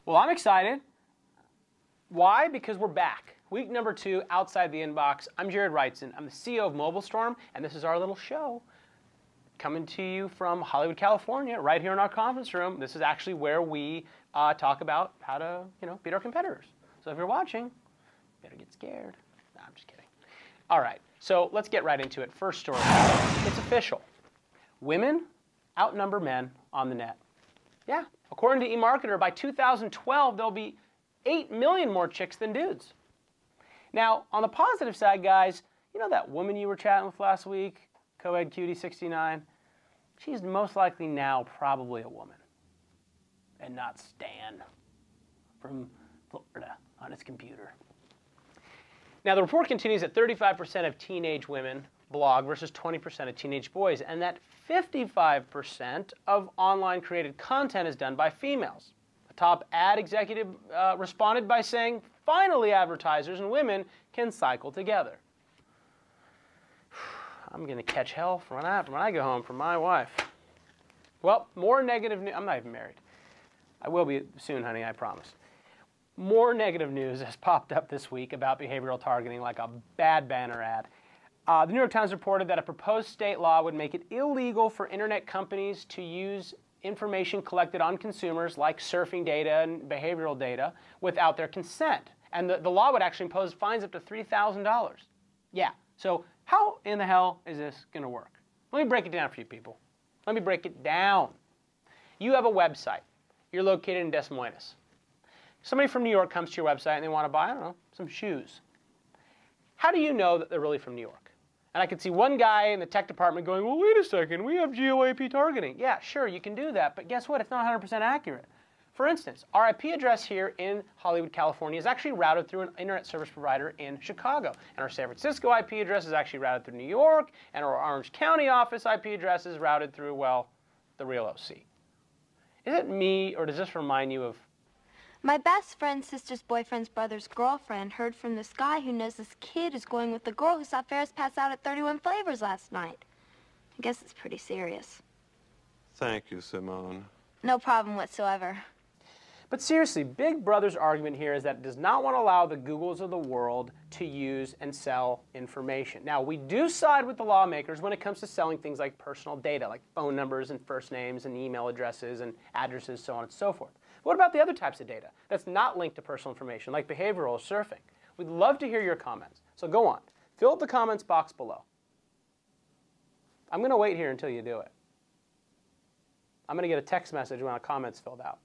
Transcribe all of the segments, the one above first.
Well, I'm excited. Why? Because we're back. Week number 2, Outside the Inbox. I'm Jared Wrightson. I'm the CEO of MobileStorm, and this is our little show coming to you from Hollywood, California, right here in our conference room. This is actually where we talk about how to, beat our competitors. So if you're watching, you better get scared. No, I'm just kidding. All right, so let's get right into it. First story. It's official. Women outnumber men on the net. Yeah, according to eMarketer, by 2012, there'll be 8 million more chicks than dudes. Now, on the positive side, guys, you know that woman you were chatting with last week, Coed Cutie 69? She's most likely now probably a woman, and not Stan from Florida on his computer. Now, the report continues that 35% of teenage women blog versus 20% of teenage boys, and that 55% of online created content is done by females. A top ad executive responded by saying, finally advertisers and women can cycle together. I'm going to catch hell when I go home from my wife. Well, more negative news. I'm not even married. I will be soon, honey, I promise. More negative news has popped up this week about behavioral targeting like a bad banner ad. The New York Times reported that a proposed state law would make it illegal for internet companies to use information collected on consumers like surfing data and behavioral data without their consent. And the law would actually impose fines up to $3,000. Yeah, so how in the hell is this going to work? Let me break it down for you people. Let me break it down. You have a website. You're located in Des Moines. Somebody from New York comes to your website and they want to buy, I don't know, some shoes. How do you know that they're really from New York? And I could see one guy in the tech department going, well, wait a second, we have GeoIP targeting. Yeah, sure, you can do that, but guess what? It's not 100% accurate. For instance, our IP address here in Hollywood, California is actually routed through an internet service provider in Chicago. And our San Francisco IP address is actually routed through New York, and our Orange County office IP address is routed through, well, the real OC. Is it me, or does this remind you of... My best friend's sister's boyfriend's brother's girlfriend heard from this guy who knows this kid is going with the girl who saw Ferris pass out at 31 Flavors last night. I guess it's pretty serious. Thank you, Simone. No problem whatsoever. But seriously, Big Brother's argument here is that it does not want to allow the Googles of the world to use and sell information. Now, we do side with the lawmakers when it comes to selling things like personal data, like phone numbers and first names and email addresses and addresses, so on and so forth. What about the other types of data that's not linked to personal information, like behavioral or surfing? We'd love to hear your comments. So go on. Fill up the comments box below. I'm going to wait here until you do it. I'm going to get a text message when a comment's filled out.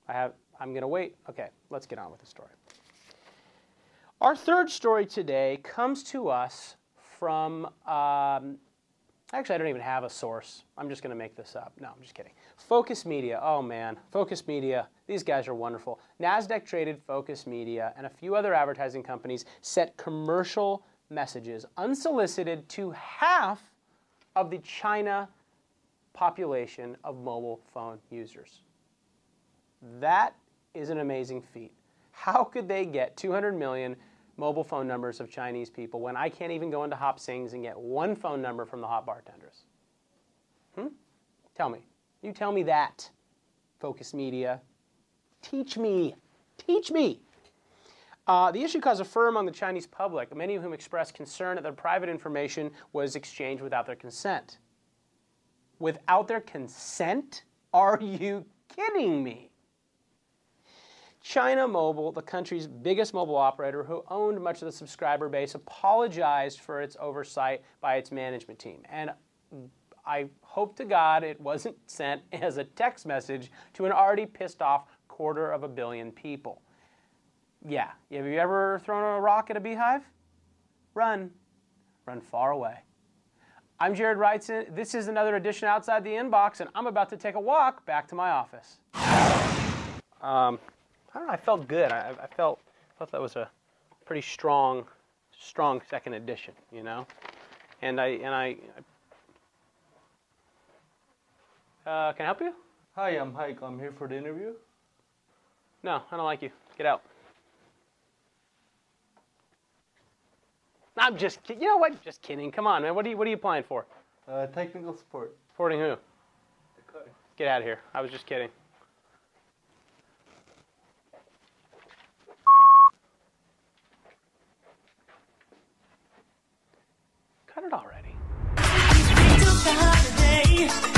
I'm going to wait. Okay, let's get on with the story. Our third story today comes to us from, actually I don't even have a source. I'm just going to make this up. No, I'm just kidding. Focus Media. Oh man, Focus Media. These guys are wonderful. NASDAQ traded Focus Media and a few other advertising companies set commercial messages unsolicited to half of the China population of mobile phone users. That is an amazing feat. How could they get 200 million mobile phone numbers of Chinese people when I can't even go into Hop Sings and get one phone number from the hot bartenders? Tell me. You tell me that, Focus Media. Teach me. Teach me. The issue caused a furor among the Chinese public, many of whom expressed concern that their private information was exchanged without their consent. Without their consent? Are you kidding me? China Mobile, the country's biggest mobile operator who owned much of the subscriber base, apologized for its oversight by its management team. And I hope to God it wasn't sent as a text message to an already pissed off 250 million people. Yeah, have you ever thrown a rock at a beehive? Run. Run far away. I'm Jared Wrightson. This is another edition Outside the Inbox, and I'm about to take a walk back to my office. I don't know, I felt good. I thought that was a pretty strong second edition, you know? Can I help you? Hi, I'm Hike. I'm here for the interview. No, I don't like you. Get out. I'm just kidding. You know what? Just kidding. Come on, man. What are you applying for? Technical support. Supporting who? The car. Get out of here. I was just kidding. Cut it already. We took the holiday.